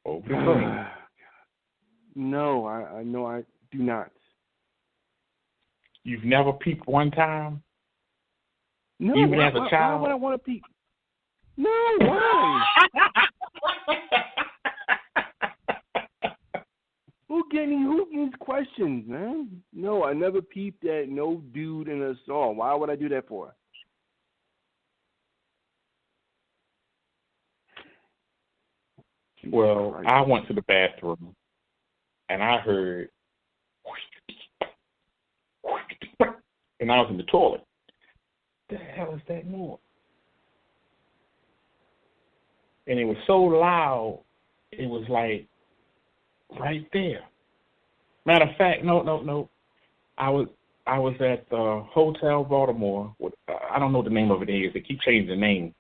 Over the phone. No, I know I do not. You've never peeped one time, No, even as a why child. would I want to peep? No, why? Who gets questions, man? No, I never peeped at no dude in a song. Why would I do that for? Well, I went to the bathroom and I heard, and I was in the toilet. What the hell is that noise? And it was so loud, it was like right there. Matter of fact, no. I was at the Hotel Baltimore. I don't know what the name of it is. They keep changing the name,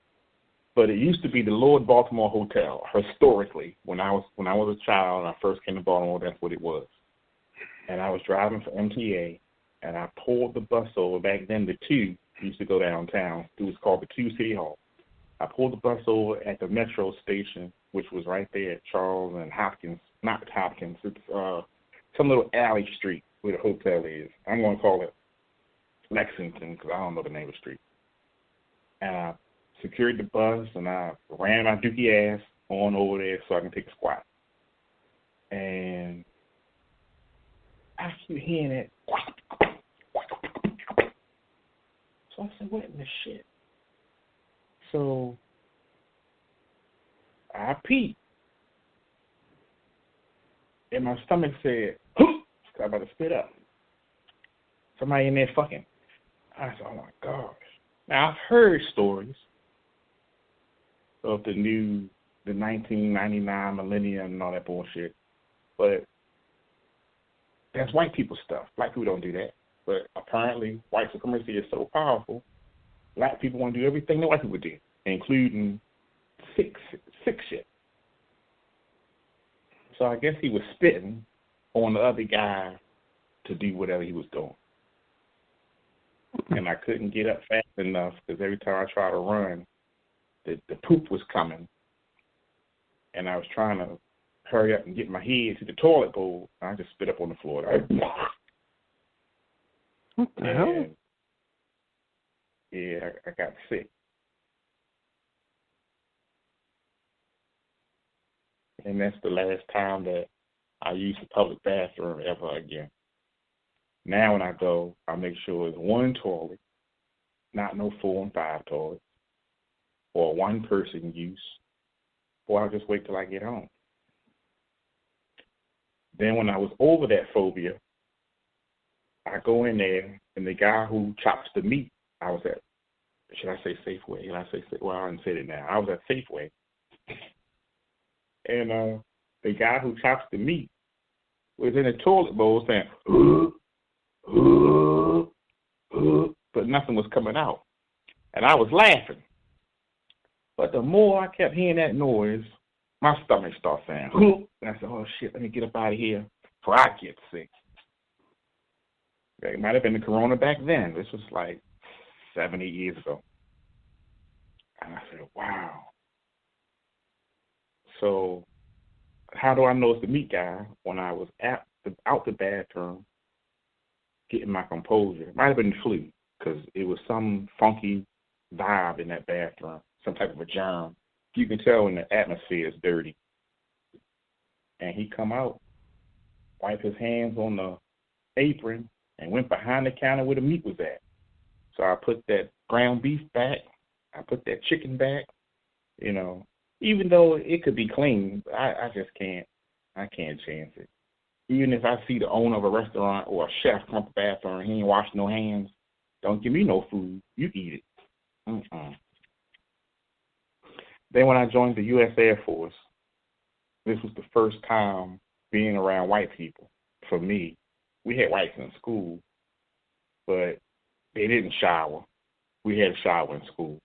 but it used to be the Lord Baltimore Hotel. Historically, when I was a child and I first came to Baltimore, that's what it was. And I was driving for MTA, and I pulled the bus over. Back then, the 2 used to go downtown. It was called the 2 City Hall. I pulled the bus over at the metro station, which was right there at Charles and Hopkins. Not Hopkins. It's some little alley street where the hotel is. I'm going to call it Lexington because I don't know the name of the street. And I secured the bus, and I ran my dookie ass on over there so I can take a squat. And I keep hearing it. So I said, what in the shit? So I peeped. And my stomach said, I'm about to spit up. Somebody in there fucking. I said, oh my gosh. Now I've heard stories of the 1999 millennium and all that bullshit, but that's white people stuff. Black people don't do that. But apparently white supremacy is so powerful, black people want to do everything that white people do, including sick shit. So I guess he was spitting on the other guy to do whatever he was doing. And I couldn't get up fast enough because every time I tried to run, the poop was coming. And I was trying to hurry up and get my head to the toilet bowl. And I just spit up on the floor. What the hell? Yeah, I got sick. And that's the last time that I use the public bathroom ever again. Now when I go, I make sure it's one toilet, not no 4 and 5 toilets, or one person use, or I'll just wait till I get home. Then when I was over that phobia, I go in there, and the guy who chops the meat, I was at, should I say Safeway? Should I say Safeway? Well, I didn't say it now. I was at Safeway. And the guy who chops the meat was in the toilet bowl saying, but nothing was coming out. And I was laughing. But the more I kept hearing that noise, my stomach started saying, and I said, oh, shit, let me get up out of here before I get sick. It might have been the corona back then. This was like 7, 8 years ago. And I said, wow. So how do I know it's the meat guy? When I was out the bathroom getting my composure. It might have been the flu because it was some funky vibe in that bathroom, some type of a germ. You can tell when the atmosphere is dirty. And he come out, wiped his hands on the apron, and went behind the counter where the meat was at. So I put that ground beef back. I put that chicken back, even though it could be clean, I just can't. I can't chance it. Even if I see the owner of a restaurant or a chef come up the bathroom and he ain't washed no hands, don't give me no food. You eat it. Then when I joined the U.S. Air Force, this was the first time being around white people for me. We had whites in school, but they didn't shower. We had a shower in school.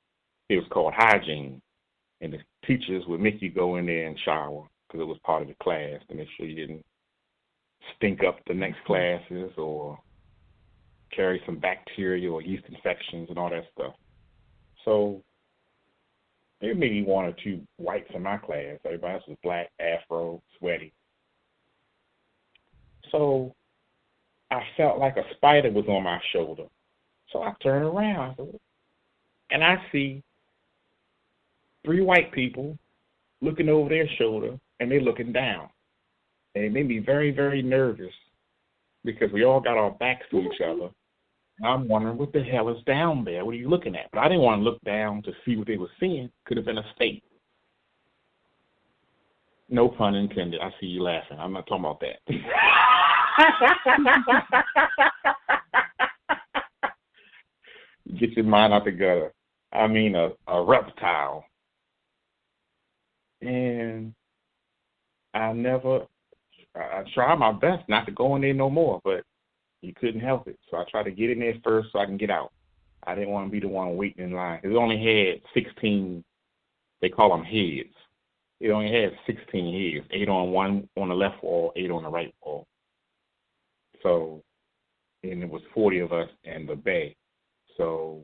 It was called hygiene. And the teachers would make you go in there and shower because it was part of the class to make sure you didn't stink up the next classes or carry some bacteria or yeast infections and all that stuff. So There may be one or two whites in my class. Everybody else was black, afro, sweaty. So I felt like a spider was on my shoulder. So I turned around, and I see 3 white people looking over their shoulder, and they're looking down. And it made me very, very nervous because we all got our backs to each other. And I'm wondering what the hell is down there? What are you looking at? But I didn't want to look down to see what they were seeing. Could have been a snake. No pun intended. I see you laughing. I'm not talking about that. Get your mind out the gutter. I mean a reptile. And I tried my best not to go in there no more, but you couldn't help it. So I tried to get in there first so I can get out. I didn't want to be the one waiting in line. It only had 16, they call them heads. It only had 16 heads, 8 on the left wall, 8 on the right wall. So, and it was 40 of us in the bay. So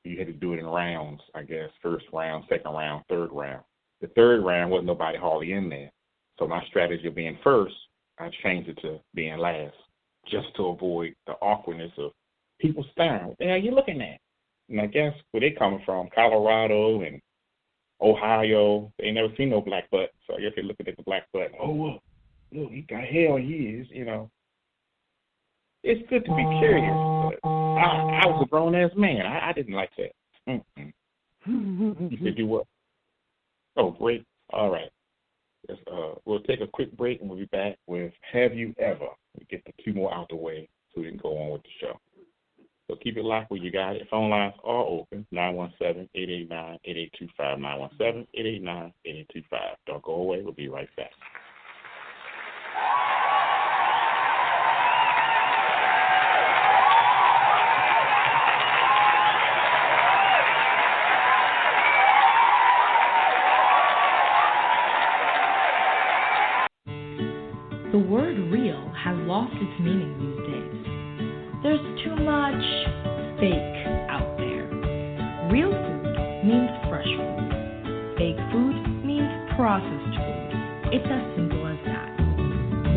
you had to do it in rounds, I guess. First round, second round, third round. The third round wasn't nobody hardly in there. So my strategy of being first, I changed it to being last, just to avoid the awkwardness of people staring. What the hell are you looking at? And I guess where they coming from, Colorado and Ohio, they ain't never seen no black butt. So I guess they're looking at the black butt. Oh, look, he got hair on his, you know. It's good to be curious, but I was a grown-ass man. I didn't like that. You said do what? Oh, break. All right. Yes, we'll take a quick break, and we'll be back with Have You Ever? We get the 2 more out the way so we can go on with the show. So keep it locked where you got it. Phone lines are open, 917-889-8825, 917-889-8825. Don't go away. We'll be right back. The word real has lost its meaning these days. There's too much fake out there. Real food means fresh food. Fake food means processed food. It's as simple as that.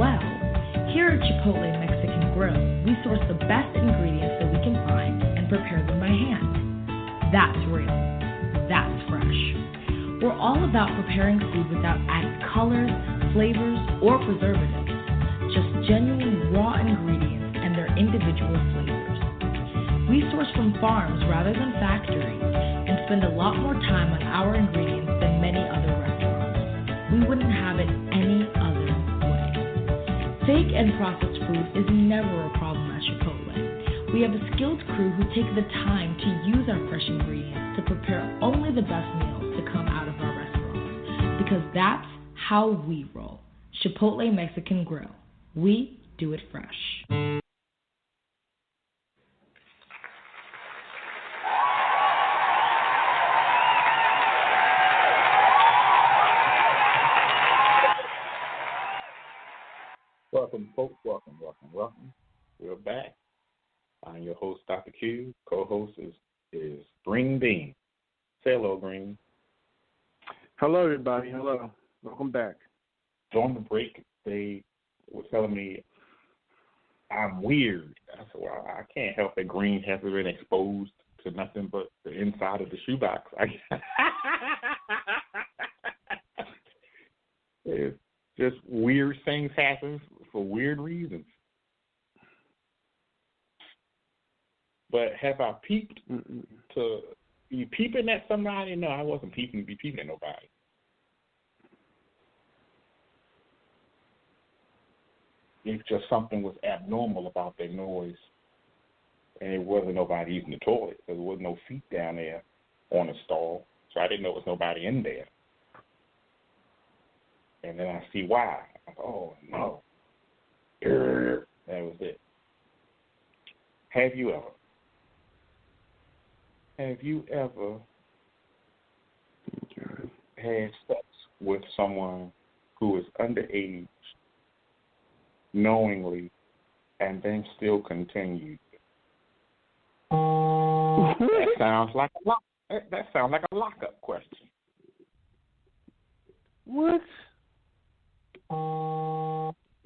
Well, here at Chipotle Mexican Grill, we source the best ingredients that we can find and prepare them by hand. That's real. That's fresh. We're all about preparing food without added colors, flavors, or preservatives. Just genuine raw ingredients and their individual flavors. We source from farms rather than factories and spend a lot more time on our ingredients than many other restaurants. We wouldn't have it any other way. Fake and processed food is never a problem at Chipotle. We have a skilled crew who take the time to use our fresh ingredients to prepare only the best meals to come out of our restaurants. Because that's how we roll. Chipotle Mexican Grill. We do it fresh. Welcome, folks. Welcome. We're back. I'm your host, Dr. Q. Co-host is Green Bean. Say hello, Green. Hello, everybody. Hello. Welcome back. During the break, they were telling me I'm weird. I said, well, I can't help that Green hasn't been exposed to nothing but the inside of the shoebox. It's just weird things happen for weird reasons. But have I peeped to be peeping at somebody? No, I wasn't peeping to be peeping at nobody. It's just something was abnormal about their noise. And it wasn't nobody using the toilet because there was no feet down there on the stall. So I didn't know there was nobody in there. And then I see why. I thought, oh, no. That was it. Have you ever had sex with someone who is underage knowingly and then still continued? That sounds like a lot. That sounds like a lockup question. What?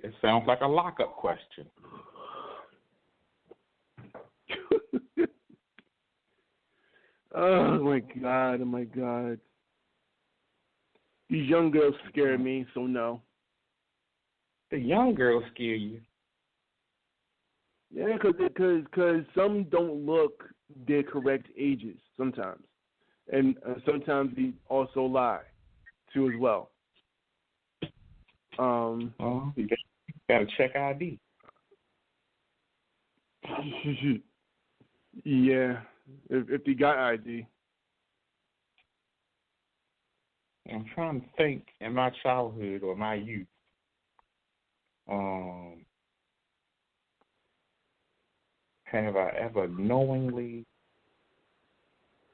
It sounds like a lockup question. Oh my God! Oh my God! These young girls scare me, so no. The young girls scare you. Yeah, because some don't look their correct ages sometimes, and sometimes they also lie too as well. You gotta check ID. Yeah, if they got ID. I'm trying to think in my childhood or my youth. Have I ever knowingly?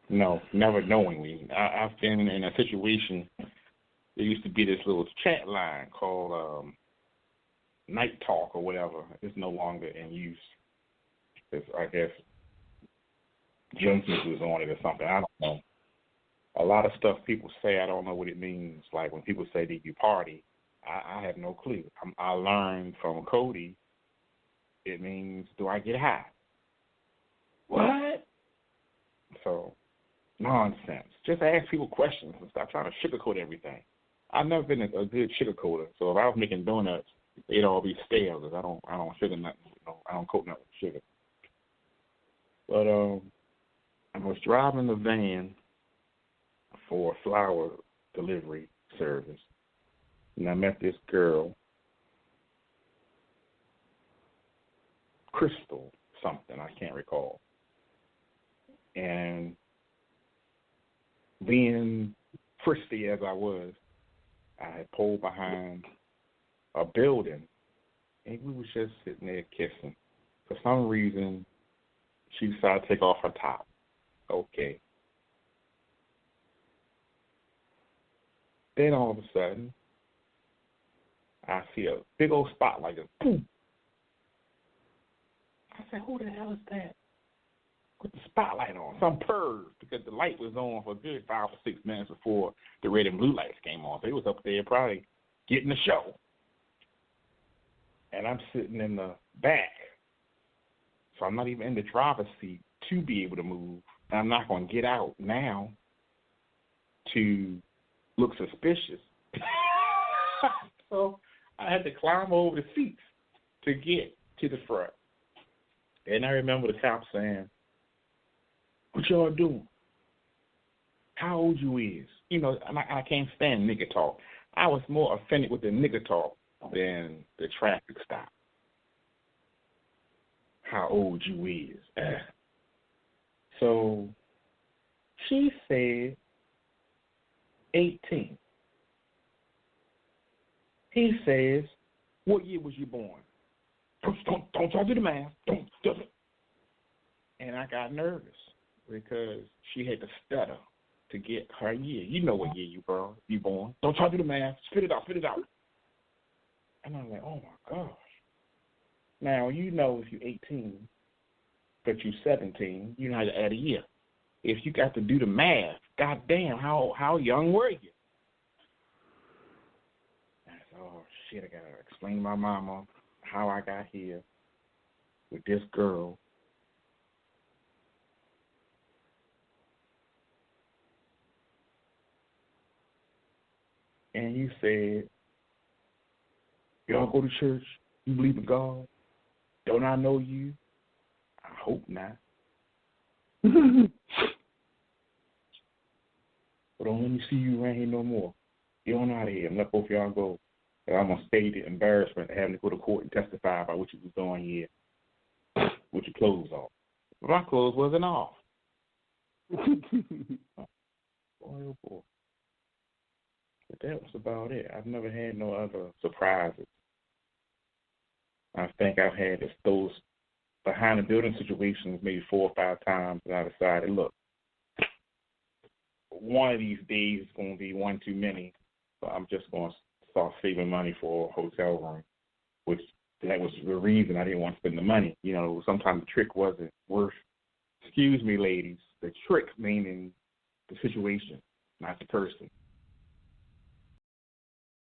No, never knowingly. I've been in a situation. There used to be this little chat line called Night Talk or whatever. It's no longer in use. I guess Junkies was on it or something. I don't know. A lot of stuff people say, I don't know what it means. Like when people say, did you party? I have no clue. I learned from Cody, it means, do I get high? What? So, nonsense. Just ask people questions and stop trying to sugarcoat everything. I've never been a good sugarcoater. So if I was making donuts, they'd all be stale because I don't sugar nothing. I don't coat nothing with sugar. But I was driving the van for a flower delivery service, and I met this girl, Crystal something, I can't recall. And being frisky as I was, I had pulled behind a building, and we was just sitting there kissing. For some reason, she decided to take off her top. Okay. Then all of a sudden, I see a big old spotlight. Boom. I said, who the hell is that? With the spotlight on. Some perv, because the light was on for a good 5 or 6 minutes before the red and blue lights came on. So he was up there probably getting the show. And I'm sitting in the back. So I'm not even in the driver's seat to be able to move. And I'm not going to get out now to look suspicious. So I had to climb over the seats to get to the front. And I remember the cop saying, what y'all doing? How old you is? You know, I can't stand nigga talk. I was more offended with the nigga talk than the traffic stop. How old you is? So she said 18. He says, what year was you born? Don't try to do the math. Don't. And I got nervous because she had to stutter to get her year. You know what year you born. Don't try to do the math. Spit it out. And I'm like, oh, my gosh. Now, you know if you're 18, but you're 17, you know how to add a year. If you got to do the math, goddamn, how young were you? I said, oh, shit, I got to explain to my mama how I got here with this girl. And you said, y'all go to church? You believe in God? Don't I know you? I hope not. But don't let me see you around here no more. Get on out of here and let both y'all go. And I'm going to stay the embarrassment of having to go to court and testify about what you was doing here with your clothes off. But my clothes wasn't off. Boy, oh boy. But that was about it. I've never had no other surprises. I think I've had those behind the building situations maybe 4 or 5 times, and I decided, look, one of these days is going to be one too many, so I'm just going to start saving money for a hotel room, which that was the reason I didn't want to spend the money. You know, sometimes the trick wasn't worth, excuse me, ladies, the trick meaning the situation, not the person.